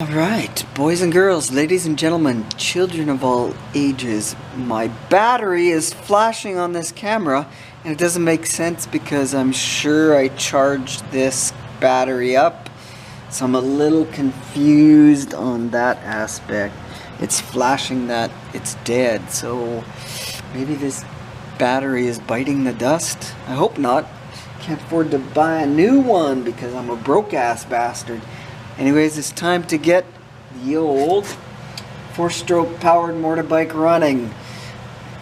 Alright, boys and girls, ladies and gentlemen, children of all ages, my battery is flashing on this camera and it doesn't make sense because I'm sure I charged this battery up, so I'm a little confused on that aspect. It's flashing that it's dead, so maybe this battery is biting the dust. I hope not. Can't afford to buy a new one because I'm a broke ass bastard. Anyways, it's time to get the old 4-stroke powered motorbike running.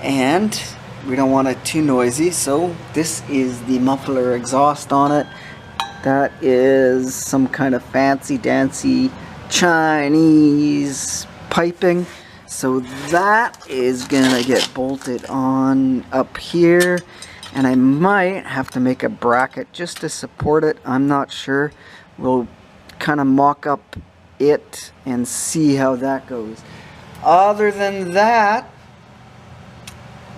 And we don't want it too noisy, so this is the muffler exhaust on it. That is some kind of fancy dancy Chinese piping. So that is gonna get bolted on up here. And I might have to make a bracket just to support it. I'm not sure. We'll kind of mock up it and see how that goes. Other than that,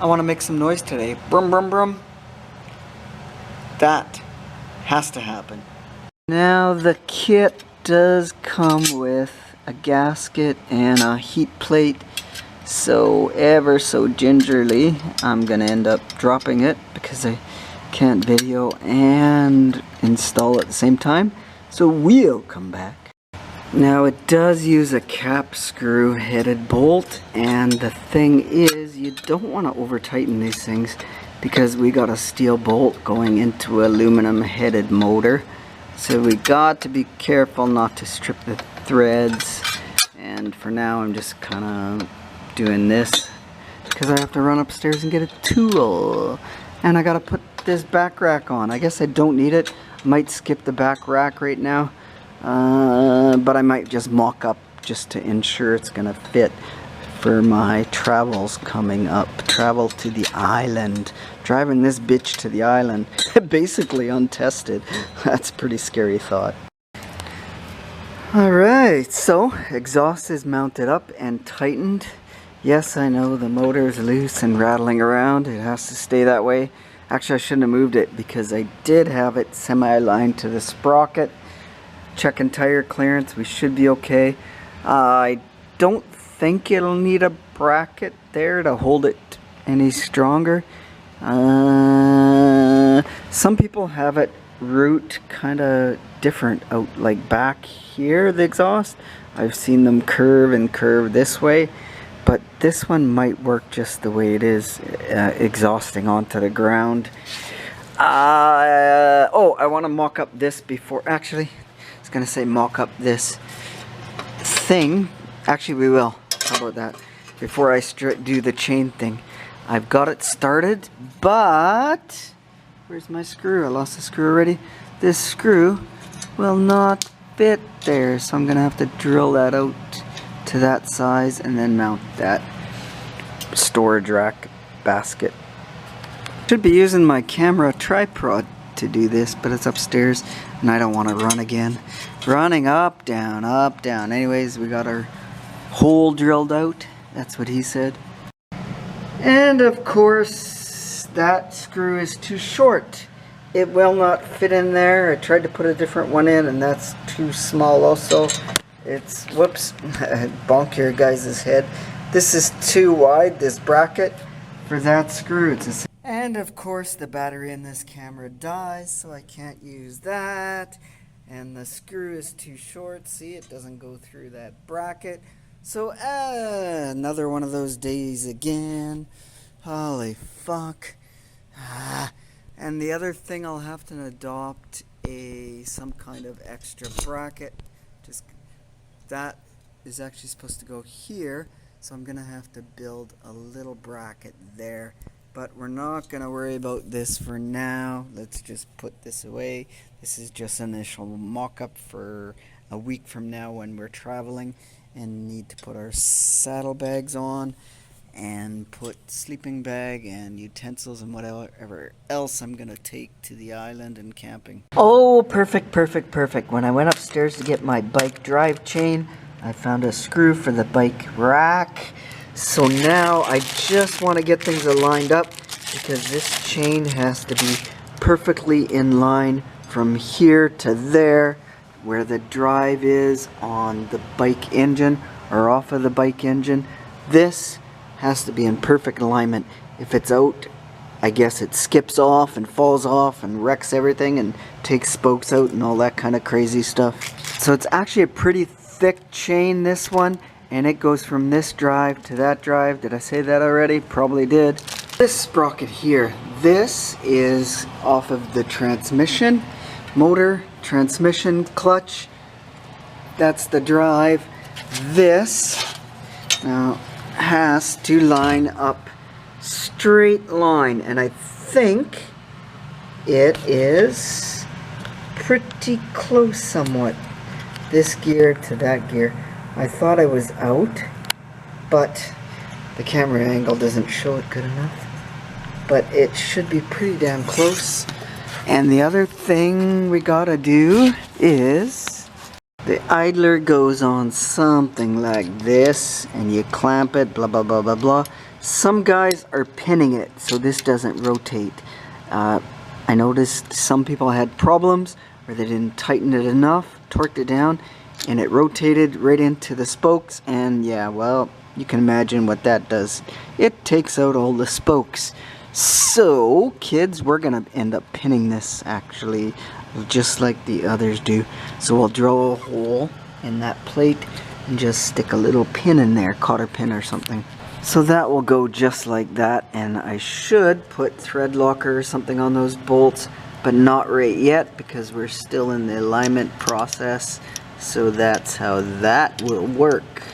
I want to make some noise today. Brum brum brum. That has to happen. Now the kit does come with a gasket and a heat plate, so ever so gingerly I'm gonna end up dropping it because I can't video and install at the same time. So we'll come back. Now it does use a cap screw headed bolt, and the thing is you don't want to over tighten these things because we got a steel bolt going into aluminum headed motor, so we got to be careful not to strip the threads. And for now I'm just kind of doing this because I have to run upstairs and get a tool, and I gotta put this back rack on. I guess I don't need it. Might skip the back rack right now, but I might just mock up just to ensure it's gonna fit for my travels coming up. Travel to the island. Driving this bitch to the island, basically untested. That's a pretty scary thought. Alright, so exhaust is mounted up and tightened. Yes, I know the motor is loose and rattling around. It has to stay that way. Actually, I shouldn't have moved it because I did have it semi-aligned to the sprocket. Checking tire clearance, we should be okay. I don't think it'll need a bracket there to hold it any stronger. Some people have it route kind of different out, like back here, the exhaust. I've seen them curve and curve this way. But this one might work just the way it is, exhausting onto the ground. Oh, I want to mock up this before, actually, I was going to say mock up this thing. Actually, we will. How about that? Before I do the chain thing. I've got it started, but where's my screw? I lost the screw already. This screw will not fit there, so I'm going to have to drill that out to that size and then mount that storage rack basket. Should be using my camera tripod to do this, but it's upstairs and I don't want to run again. Running up, down, up, down. Anyways, we got our hole drilled out. That's what he said. And of course, that screw is too short. It will not fit in there. I tried to put a different one in and that's too small also. It's, whoops, bonk your guys' head. This is too wide, this bracket, for that screw. And of course the battery in this camera dies, so I can't use that. And the screw is too short, see, it doesn't go through that bracket. So another one of those days again. Holy fuck. And the other thing, I'll have to adopt some kind of extra bracket. Just that is actually supposed to go here, so I'm gonna have to build a little bracket there, but we're not gonna worry about this for now. Let's just put this away. This is just an initial mock-up for a week from now when we're traveling and need to put our saddlebags on and put sleeping bag and utensils and whatever else I'm gonna take to the island and camping. Oh, perfect, perfect, perfect. When I went upstairs to get my bike drive chain, I found a screw for the bike rack. So now I just want to get things aligned up because this chain has to be perfectly in line from here to there where the drive is on the bike engine or off of the bike engine, this has to be in perfect alignment. If it's out, I guess it skips off and falls off and wrecks everything and takes spokes out and all that kind of crazy stuff. So it's actually a pretty thick chain, this one, and it goes from this drive to that drive. Did I say that already? Probably did. This sprocket here, this is off of the transmission, motor, transmission, clutch. That's the drive. This now has to line up straight line, and I think it is pretty close somewhat, this gear to that gear. I thought I was out, but the camera angle doesn't show it good enough, but it should be pretty damn close. And the other thing we gotta do is the idler goes on something like this, and you clamp it, blah blah blah blah blah. Some guys are pinning it so this doesn't rotate. I noticed some people had problems where they didn't tighten it enough, torqued it down, and it rotated right into the spokes, and yeah, well, you can imagine what that does. It takes out all the spokes. So, kids, we're gonna end up pinning this actually, just like the others do. So we'll drill a hole in that plate and just stick a little pin in there, cotter pin or something. So that will go just like that, and I should put thread locker or something on those bolts, but not right yet because we're still in the alignment process. So that's how that will work.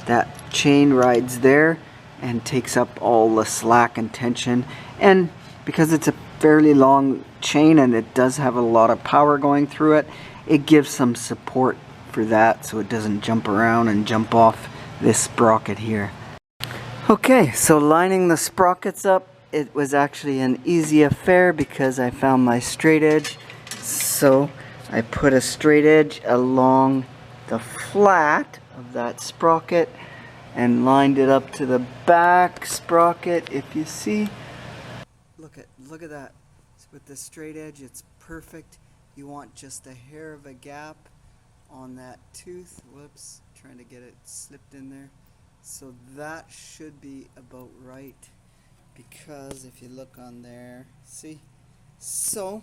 That chain rides there and takes up all the slack and tension, and because it's a fairly long chain and it does have a lot of power going through it, it gives some support for that so it doesn't jump around and jump off this sprocket here. Okay, so lining the sprockets up, it was actually an easy affair because I found my straight edge. So I put a straight edge along the flat of that sprocket and lined it up to the back sprocket. If you see, look at that. So with the straight edge, it's perfect. You want just a hair of a gap on that tooth. Whoops, trying to get it slipped in there. So that should be about right, because if you look on there, see? So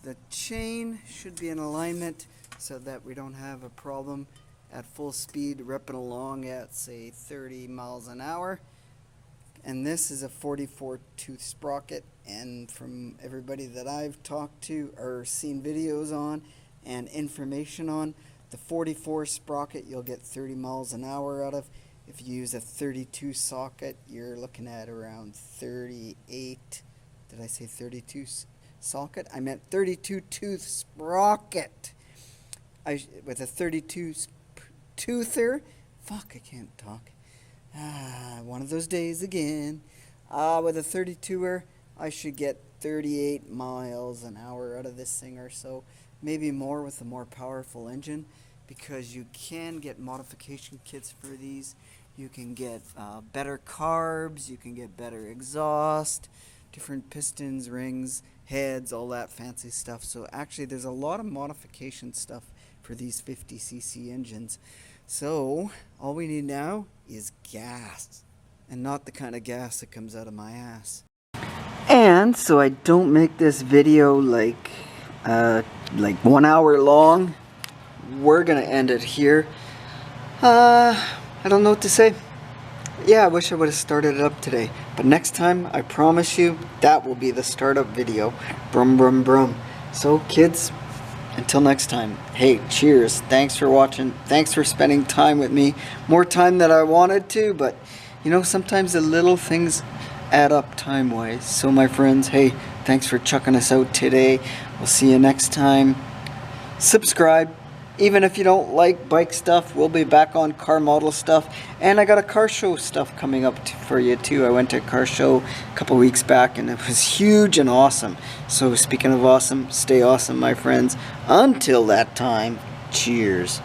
the chain should be in alignment so that we don't have a problem at full speed ripping along at, say, 30 miles an hour. And this is a 44 tooth sprocket, and from everybody that I've talked to or seen videos on and information on, the 44 sprocket you'll get 30 miles an hour out of. If you use a 32 socket, you're looking at around 38. Did I say 32 socket? I meant 32 tooth sprocket. With a 32 toother. Fuck, I can't talk. One of those days again. With a 32er, I should get 38 miles an hour out of this thing or so. Maybe more with a more powerful engine, because you can get modification kits for these. You can get better carbs, you can get better exhaust, different pistons, rings, heads, all that fancy stuff. So actually there's a lot of modification stuff for these 50cc engines. So all we need now is gas, and not the kind of gas that comes out of my ass. And so I don't make this video like 1 hour long, we're gonna end it here. I don't know what to say. Yeah, I wish I would have started it up today, but next time, I promise you, that will be the startup video. Brum brum brum. So kids, until next time, hey, cheers. Thanks for watching. Thanks for spending time with me. More time than I wanted to, but you know, sometimes the little things add up time-wise. So my friends, hey, thanks for chucking us out today. We'll see you next time. Subscribe. Even if you don't like bike stuff, we'll be back on car model stuff. And I got a car show stuff coming up for you too. I went to a car show a couple weeks back and it was huge and awesome. So speaking of awesome, stay awesome, my friends. Until that time, cheers.